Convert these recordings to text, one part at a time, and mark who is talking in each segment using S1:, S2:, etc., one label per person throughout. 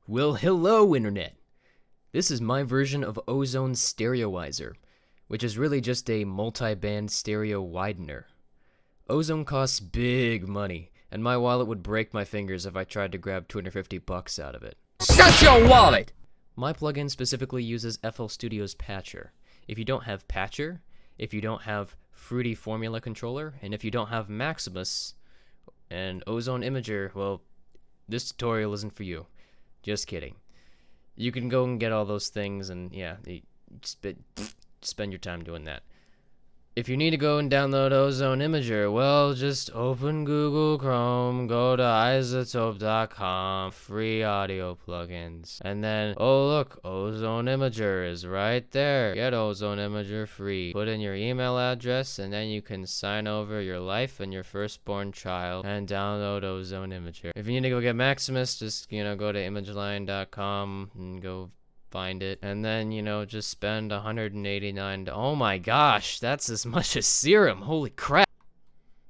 S1: Well, hello, Internet! This is my version of OZONE's Stereoizer, which is really just a multi-band stereo widener. Ozone costs big money, and my wallet would break my fingers if I tried to grab $250 out of it.
S2: Shut your wallet!
S1: My plugin specifically uses FL Studio's Patcher. If you don't have Patcher, if you don't have Fruity Formula Controller, and if you don't have Maximus and Ozone Imager, well, this tutorial isn't for you. Just kidding. You can go and get all those things, and yeah, spend your time doing that. If you need to go and download Ozone Imager, well, just open Google Chrome, go to iZotope.com, free audio plugins, and then, oh look, Ozone Imager is right there. Get Ozone Imager free. Put in your email address, and then you can sign over your life and your firstborn child and download Ozone Imager. If you need to go get Maximus, just, go to imageline.com and go find it, and then just spend $189. Oh my gosh, that's as much as Serum. Holy crap.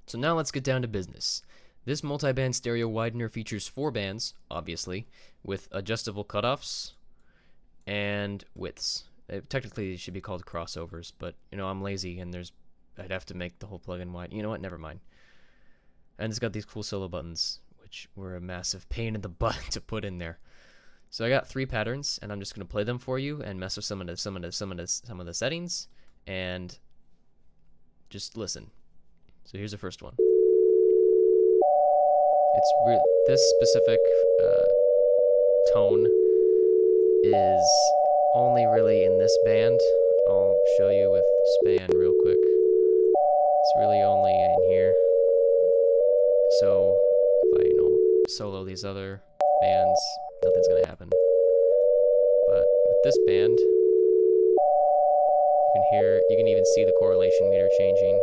S1: So now let's get down to business. This multi-band stereo widener features 4 bands, obviously, with adjustable cutoffs and widths. Technically these should be called crossovers, but I'm lazy and I'd have to make the whole plugin wide. You know what, never mind. And it's got these cool solo buttons, which were a massive pain in the butt to put in there. So I got 3 patterns, and I'm just gonna play them for you and mess with some of the settings, and just listen. So here's the first one. This specific tone is only really in this band. I'll show you with span real quick. It's really only in here. So if I solo these other bands, nothing's gonna happen. But with this band, you can even see the correlation meter changing,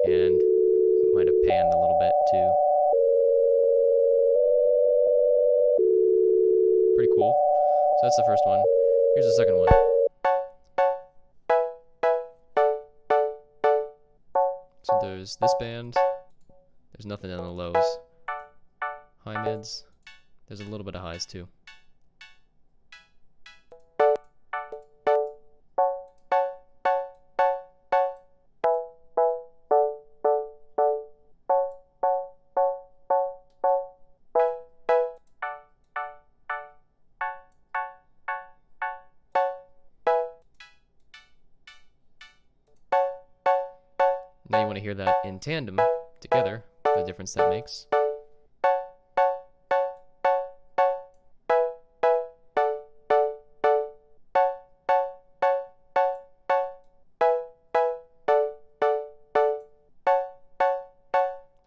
S1: and might have panned a little bit too. Pretty cool. So that's the first one. Here's the second one. So there's this band. There's nothing on the lows. High mids. There's a little bit of highs too. Now you want to hear that in tandem together, the difference that makes.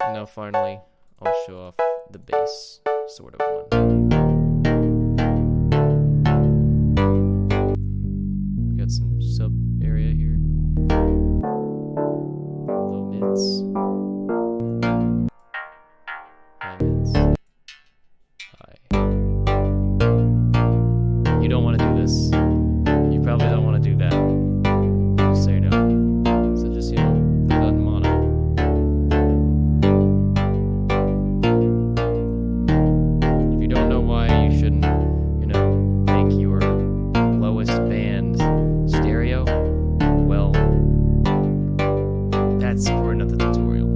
S1: And now finally, I'll show off the bass sort of one. Got some sub area here. Low mids. High mids. High. You don't want to do this. You probably don't want to do that. Just so you know. So just, put that in mono. If you don't know why you shouldn't, make your lowest band stereo, well, that's for another tutorial.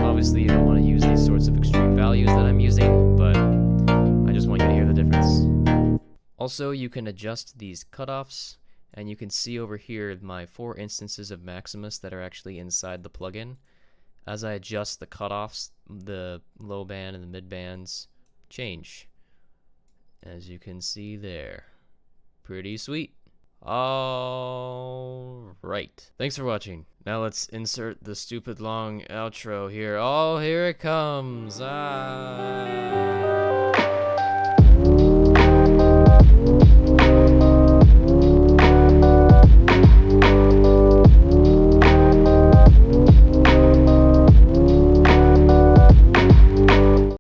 S1: Obviously, you don't want to use these sorts of extreme values that I'm using, but I just want you to hear the difference. Also, you can adjust these cutoffs, and you can see over here my 4 instances of Maximus that are actually inside the plugin. As I adjust the cutoffs, the low band and the mid bands change, as you can see there. Pretty sweet. Alright. Thanks for watching. Now let's insert the stupid long outro here. Oh, here it comes. Ah.